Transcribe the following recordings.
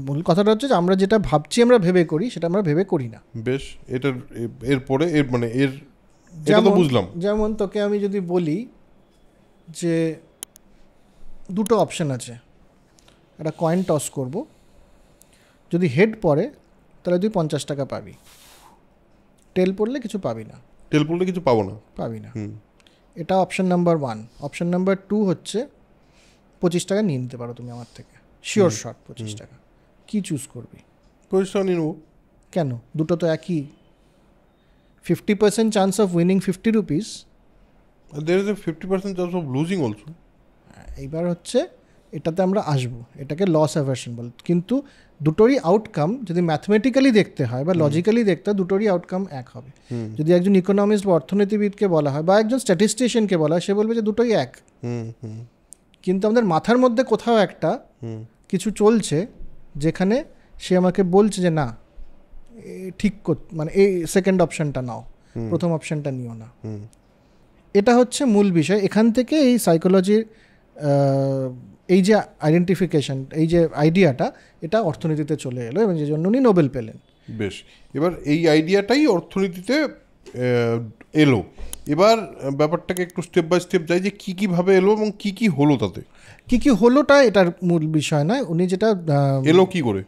মূল কথাটা হচ্ছে যে আমরা যেটা ভাবছি আমরা ভেবে করি সেটা আমরা ভেবে করি না। বেশ, এটার এরপরে মানে এটা তো বুঝলাম। যেমন তোকে আমি যদি বলি যে দুটো অপশন আছে, একটা কয়েন টস করব, যদি হেড পড়ে তাহলে তুই 50 টাকা পাবি, টেল পড়লে কিছু পাবি না। টেল পড়লে কিছু পাবো না, পাবি না। এটা অপশন নাম্বার 1। অপশন নাম্বার 2 হচ্ছে 25 টাকা নিয়ে নিতে পারো তুমি আমার থেকে, শিওর শট 25 টাকা। কি চুজ করবি? 25 টাকা নিয়ে নেবো। কেন? দুটো তো একই। 50% chance of winning 50 rupees, there is a 50% chance of losing also. এইবার হচ্ছে এটাতে আমরা আসবো, এটাকে লস অ্যাভার্সন বলে। কিন্তু দুটোরই আউটকাম যদি ম্যাথমেটিক্যালি দেখতে হয় বা লজিক্যালি দেখতে হয়, দুটোরই আউটকাম এক হবে। যদি একজন ইকোনমিস্ট বা অর্থনীতিবিদকে বলা হয় বা একজন স্ট্যাটিস্টিশিয়ানকে বলা হয়, সে বলবে যে দুটোই এক। কিন্তু আমাদের মাথার মধ্যে কোথাও একটা কিছু চলছে যেখানে সে আমাকে বলছে যে না, ঠিক মানে এই সেকেন্ড অপশানটা নাও, প্রথম অপশানটা নিও না। এটা হচ্ছে মূল বিষয়। এখান থেকে এই সাইকোলজির এই যে আইডেন্টিফিকেশন, এই যে আইডিয়াটা, এটা অর্থনীতিতে চলে এলো এবং যে জন্য উনি নোবেল পেলেন। বেশ, এবার এই আইডিয়াটাই অর্থনীতিতে এলো। এবার ব্যাপারটাকে একটু স্টেপ বাই স্টেপ যাই যে কী কীভাবে এলো এবং কী কী হলো, তাতে কী কী হলোটা এটার মূল বিষয় নয়। উনি যেটা এলো কী করে,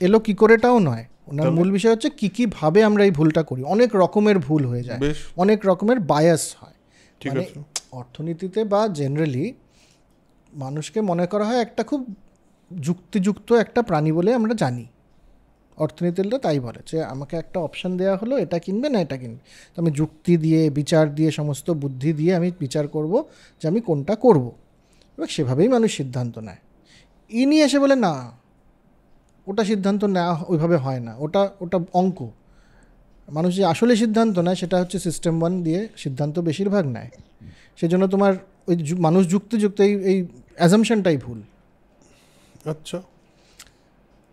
এলো কী করেটাও নয়, ওনার মূল বিষয় হচ্ছে কী কীভাবে আমরা এই ভুলটা করি। অনেক রকমের ভুল হয়ে যায়, অনেক রকমের বায়াস হয়। মানে অর্থনীতিতে বা জেনারেলি মানুষকে মনে করা হয় একটা খুব যুক্তিযুক্ত একটা প্রাণী বলে আমরা জানি। অর্থনীতিটা তাই বলে যে আমাকে একটা অপশান দেওয়া হলো, এটা কিনবে না এটা কিনবে, তো আমি যুক্তি দিয়ে, বিচার দিয়ে, সমস্ত বুদ্ধি দিয়ে আমি বিচার করব যে আমি কোনটা করব, এবং সেভাবেই মানুষ সিদ্ধান্ত নেয়। ইনি এসে বলে না, ওটা সিদ্ধান্ত নেওয়া ওইভাবে হয় না, ওটা অঙ্ক। মানুষ যে আসলে সিদ্ধান্ত নেয় সেটা হচ্ছে সিস্টেম 1 দিয়ে সিদ্ধান্ত বেশিরভাগ নেয়। সেজন্য তোমার ওই মানুষ যুক্তিযুক্ত এই অ্যাজামশনটাই ভুল। আচ্ছা,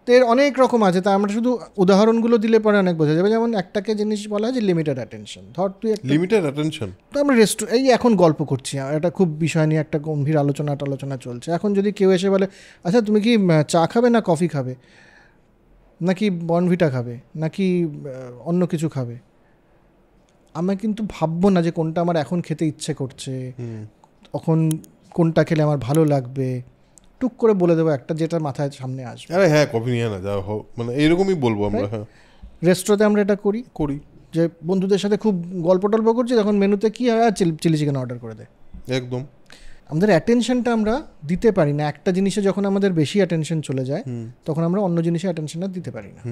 তো এর অনেক রকম আছে, তা আমরা শুধু উদাহরণগুলো দিলে পরে অনেক বোঝা যাবে। যেমন একটাকে জিনিস বলা হয় যে লিমিটেড অ্যাটেনশন। ধর তুই লিমিটেড অ্যাটেনশন, তো আমরা এই এখন গল্প করছি, এটা খুব বিষয় নিয়ে একটা গম্ভীর আলোচনা চলছে। এখন যদি কেউ এসে বলে আচ্ছা তুমি কি চা খাবে না কফি খাবে, নাকি বর্নভিটা খাবে, নাকি অন্য কিছু খাবে, আমি কিন্তু ভাববো না যে কোনটা আমার এখন খেতে ইচ্ছে করছে, তখন কোনটা খেলে আমার ভালো লাগবে, টুক করে বলে দেবো একটা যেটা মাথায় সামনে আসবে। আরে হ্যাঁ, কফি নিয়ে না যা হোক, মানে এইরকমই বলবো আমরা। হ্যাঁ, রেস্টুরেন্টে আমরা এটা করি যে বন্ধুদের সাথে খুব গল্প টল্প করছি, তখন মেনুতে কী হয়, চিলি চিকেন অর্ডার করে দেয়। একদম। আমাদের অ্যাটেনশনটা আমরা দিতে পারি না। একটা জিনিসে যখন আমাদের বেশি অ্যাটেনশন চলে যায়, তখন আমরা অন্য জিনিসে অ্যাটেনশনটা দিতে পারি না।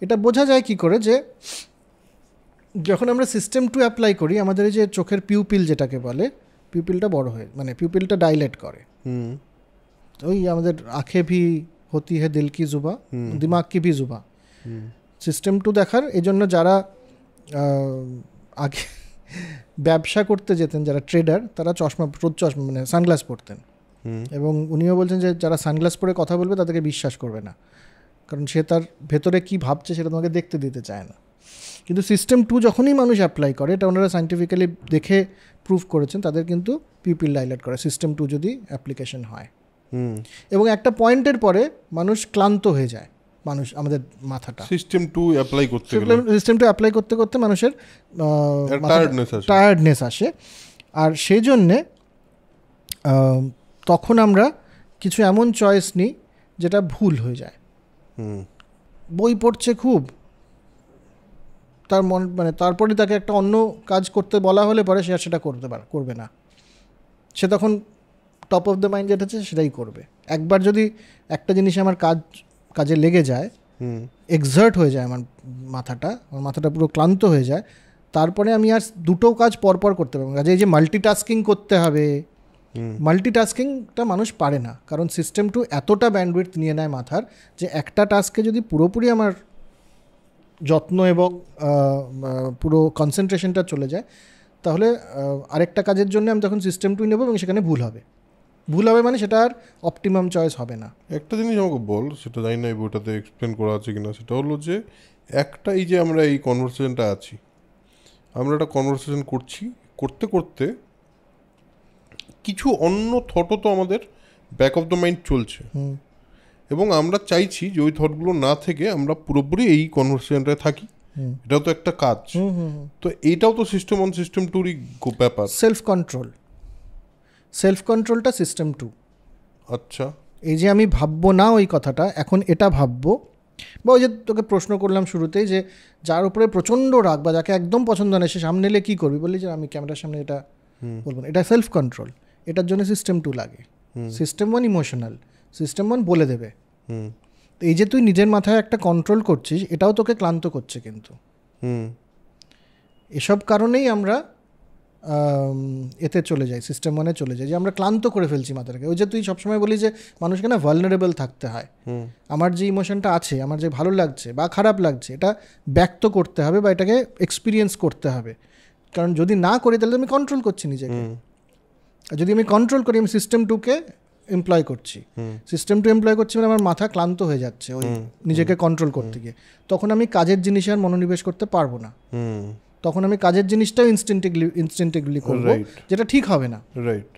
এটা বোঝা যায় কি করে, যে যখন আমরা সিস্টেম 2 অ্যাপ্লাই করি, আমাদের এই যে চোখের পিউপিল যেটাকে বলে, পিউপিলটা বড় হয়ে, মানে পিউপিলটা ডাইলেট করে। ওই আমাদের আঁখে ভি হতি হে দিল কি জুবা, দিমাগ কি ভি জুবা। সিস্টেম 2 দেখার এই জন্য যারা আগে ব্যবসা করতে যেতেন, যারা ট্রেডার, তারা চশমা মানে সানগ্লাস পরতেন। এবং উনিও বলছেন যে যারা সানগ্লাস পরে কথা বলবে তাদেরকে বিশ্বাস করবে না, কারণ সে তার ভেতরে কি ভাবছে সেটা তোমাকে দেখতে দিতে চায় না। কিন্তু সিস্টেম 2 যখনই মানুষ অ্যাপ্লাই করে, এটা ওনারা সায়েন্টিফিক্যালি দেখে প্রুভ করেছেন, তাদের কিন্তু পিউপিল ডাইলেট করে সিস্টেম 2 যদি অ্যাপ্লিকেশন হয়। এবং একটা পয়েন্টের পরে মানুষ ক্লান্ত হয়ে যায়, মানুষ আমাদের মাথাটা সিস্টেম 2 অ্যাপ্লাই করতে করতে মানুষের টায়ার্ডনেস আসে। আর সেই জন্যে তখন আমরা কিছু এমন চয়েস নিই যেটা ভুল হয়ে যায়। বই পড়ছে খুব, তার মানে তারপরে তাকে একটা অন্য কাজ করতে বলা হলে পরে সে আর সেটা করবে না। সে তখন টপ অফ দ্য মাইন্ড যেটা আছে সেটাই করবে। একবার যদি একটা জিনিসে আমার কাজে লেগে যায়, এক্সার্ট হয়ে যায় আমার মাথাটা পুরো ক্লান্ত হয়ে যায়, তারপরে আমি আর দুটো কাজ পরপর করতে পারবো। কাজে এই যে মাল্টিটাস্কিং করতে হবে, মাল্টিটাস্কিংটা মানুষ পারে না, কারণ সিস্টেম 2 এতটা ব্যান্ডউইডথ নিয়ে নেয় মাথার, যে একটা টাস্কে যদি পুরোপুরি আমার যত্ন এবং পুরো কনসেন্ট্রেশনটা চলে যায়, তাহলে আরেকটা কাজের জন্য আমি তখন সিস্টেম 2 নেব এবং সেখানে ভুল হবে মানে সেটা আর অপটিমাম চয়েস হবে না। একটা জিনিস আমাকে বল, সেটা জানি না এই বইটাতে এক্সপ্লেন করা আছে কিনা, সেটা হলো যে একটা এই যে আমরা এই কনভারসেশনটা আছি, আমরা একটা কনভারসেশন করতে করতে কিছু অন্য থটও তো আমাদের ব্যাক অফ দ্য মাইন্ড চলছে, এবং আমরা চাইছি যে ওই থটগুলো না থেকে আমরা পুরোপুরি এই কনভারসেশনটায় থাকি। এটাও তো একটা কাজ। তো এইটাও তো সিস্টেম 1 সিস্টেম 2-রই ব্যাপার। সেলফ কন্ট্রোলটা সিস্টেম 2। আচ্ছা, এই যে আমি ভাববো না ওই কথাটা, এখন এটা ভাববো, বা ওই যে তোকে প্রশ্ন করলাম শুরুতেই যে যার উপরে প্রচণ্ড রাগ বা যাকে একদম পছন্দ না সে সামনে এলে কী করবি, বললি যে আমি ক্যামেরার সামনে এটা বলবো না, এটা সেলফ কন্ট্রোল। এটার জন্য সিস্টেম 2 লাগে। সিস্টেম 1 ইমোশনাল, সিস্টেম 1 বলে দেবে। তো এই যে তুই নিজের মাথায় একটা কন্ট্রোল করছিস, এটাও তোকে ক্লান্ত করছে। কিন্তু এসব কারণেই আমরা এতে চলে যাই, সিস্টেম 1-এ চলে যাই, যে আমরা ক্লান্ত করে ফেলছি মাথাটাকে। ওই যে তুই সবসময় বলি যে মানুষকে না ভালনারেবল থাকতে হয়। আমার যে ইমোশনটা আছে, আমার যে ভালো লাগছে বা খারাপ লাগছে, এটা ব্যক্ত করতে হবে বা এটাকে এক্সপিরিয়েন্স করতে হবে। কারণ যদি না করি তাহলে আমি কন্ট্রোল করছি নিজেকে। আর যদি আমি কন্ট্রোল করি, আমি সিস্টেম 2-কে এমপ্লয় করছি। সিস্টেম 2 এমপ্লয় করছি মানে আমার মাথা ক্লান্ত হয়ে যাচ্ছে ওই নিজেকে কন্ট্রোল করতে গিয়ে। তখন আমি কাজের জিনিসে আর মনোনিবেশ করতে পারবো না। তখন আমি কাজের জিনিসটাও ইনস্টিংটিভলি করবো, যেটা ঠিক হবে না। রাইট।